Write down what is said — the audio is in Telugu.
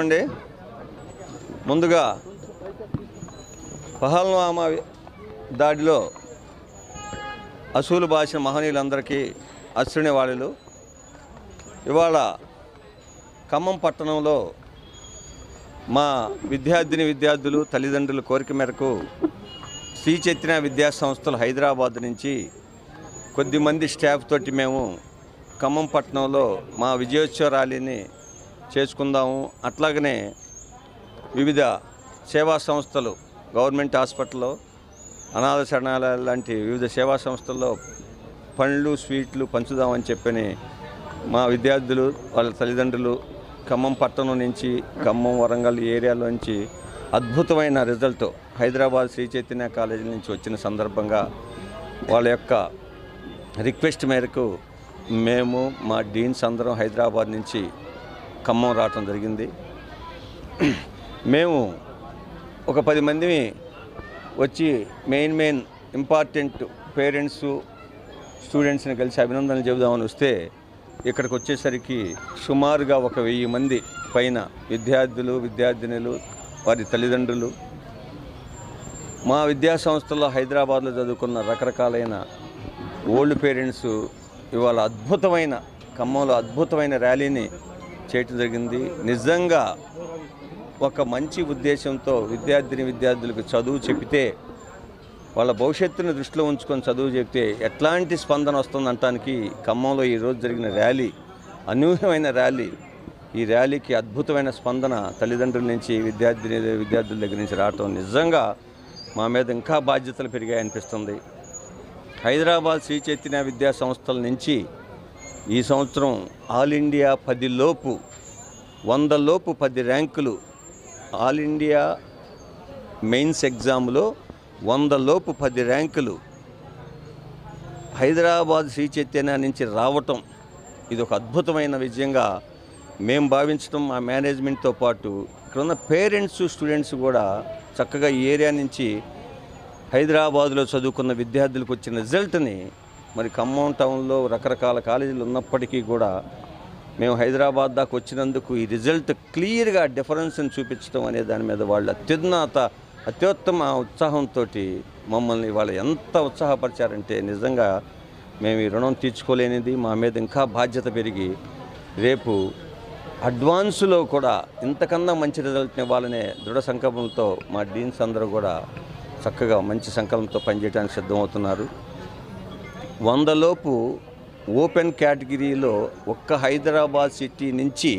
అండి ముందుగా పహల్వామా దాడిలో అసూలు బాసిన మహనీయులందరికీ అశ్రునివాళులు. ఇవాళ ఖమ్మం పట్టణంలో మా విద్యార్థులు తల్లిదండ్రుల కోరిక మేరకు శ్రీ చైతన్య విద్యా సంస్థలు హైదరాబాద్ నుంచి కొద్దిమంది స్టాఫ్ తోటి మేము ఖమ్మం పట్టణంలో మా విజయోత్సవ ర్యాలీని చేసుకుందాము. అట్లాగనే వివిధ సేవా సంస్థలు, గవర్నమెంట్ హాస్పిటల్లో, అనాథ శరణాలయాలు లాంటి వివిధ సేవా సంస్థల్లో పండ్లు స్వీట్లు పంచుదామని చెప్పని మా విద్యార్థులు వాళ్ళ తల్లిదండ్రులు ఖమ్మం పట్టణం నుంచి, ఖమ్మం వరంగల్ ఏరియాలో నుంచి అద్భుతమైన రిజల్ట్ హైదరాబాద్ శ్రీ చైతన్య కాలేజీ నుంచి వచ్చిన సందర్భంగా వాళ్ళ యొక్క రిక్వెస్ట్ మేరకు మేము మా డీన్స్ అందరం హైదరాబాద్ నుంచి ఖమ్మం రావటం జరిగింది. మేము ఒక 10 మంది వచ్చి మెయిన్ ఇంపార్టెంట్ పేరెంట్స్ స్టూడెంట్స్ని కలిసి అభినందనలు చెబుదామని వస్తే ఇక్కడికి వచ్చేసరికి సుమారుగా ఒక 1000 మంది పైన విద్యార్థినులు వారి తల్లిదండ్రులు, మా విద్యా సంస్థల్లో హైదరాబాద్లో చదువుకున్న రకరకాలైన ఓల్డ్ పేరెంట్స్ ఇవాళ అద్భుతమైన ఖమ్మంలో అద్భుతమైన ర్యాలీని చేయటం జరిగింది. నిజంగా ఒక మంచి ఉద్దేశంతో విద్యార్థులకు చదువు చెబితే, వాళ్ళ భవిష్యత్తుని దృష్టిలో ఉంచుకొని చదువు చెబితే ఎట్లాంటి స్పందన వస్తుందంటానికి ఖమ్మంలో ఈరోజు జరిగిన ర్యాలీ అనూహ్యమైన ర్యాలీ. ఈ ర్యాలీకి అద్భుతమైన స్పందన తల్లిదండ్రుల నుంచి విద్యార్థుల దగ్గర నుంచి రావటం నిజంగా మా మీద ఇంకా బాధ్యతలు పెరిగాయనిపిస్తుంది. హైదరాబాద్ శ్రీ చైతన్య విద్యా సంస్థల నుంచి ఈ సంవత్సరం ఆల్ ఇండియా 10 లోపు 100 లోపు 10 ర్యాంకులు, ఆల్ ఇండియా మెయిన్స్ ఎగ్జామ్లో 100 లోపు 10 ర్యాంకులు హైదరాబాద్ శ్రీ చైతన్య నుంచి రావటం ఇది ఒక అద్భుతమైన విజయంగా మేము భావించడం. మా మేనేజ్మెంట్తో పాటు ఇక్కడ ఉన్న పేరెంట్స్ స్టూడెంట్స్ కూడా చక్కగా ఈ ఏరియా నుంచి హైదరాబాదులో చదువుకున్న విద్యార్థులకు వచ్చిన రిజల్ట్ని, మరి ఖమ్మం టౌన్లో రకరకాల కాలేజీలు ఉన్నప్పటికీ కూడా మేము హైదరాబాద్ దాకా వచ్చినందుకు ఈ రిజల్ట్ క్లియర్గా డిఫరెన్స్ని చూపించడం అనే దాని మీద వాళ్ళు అత్యుత్తమ ఉత్సాహంతో మమ్మల్ని వాళ్ళు ఎంత ఉత్సాహపరిచారంటే నిజంగా మేము ఈ రుణం తీర్చుకోలేనిది. మా మీద ఇంకా బాధ్యత పెరిగి రేపు అడ్వాన్స్లో కూడా ఇంతకన్నా మంచి రిజల్ట్ని ఇవ్వాలనే దృఢ సంకల్పంతో మా డీన్స్ అందరూ కూడా చక్కగా మంచి సంకల్పంతో పనిచేయడానికి సిద్ధమవుతున్నారు. 100 లోపు ఓపెన్ కేటగిరీలో ఒక్క హైదరాబాద్ సిటీ నుంచి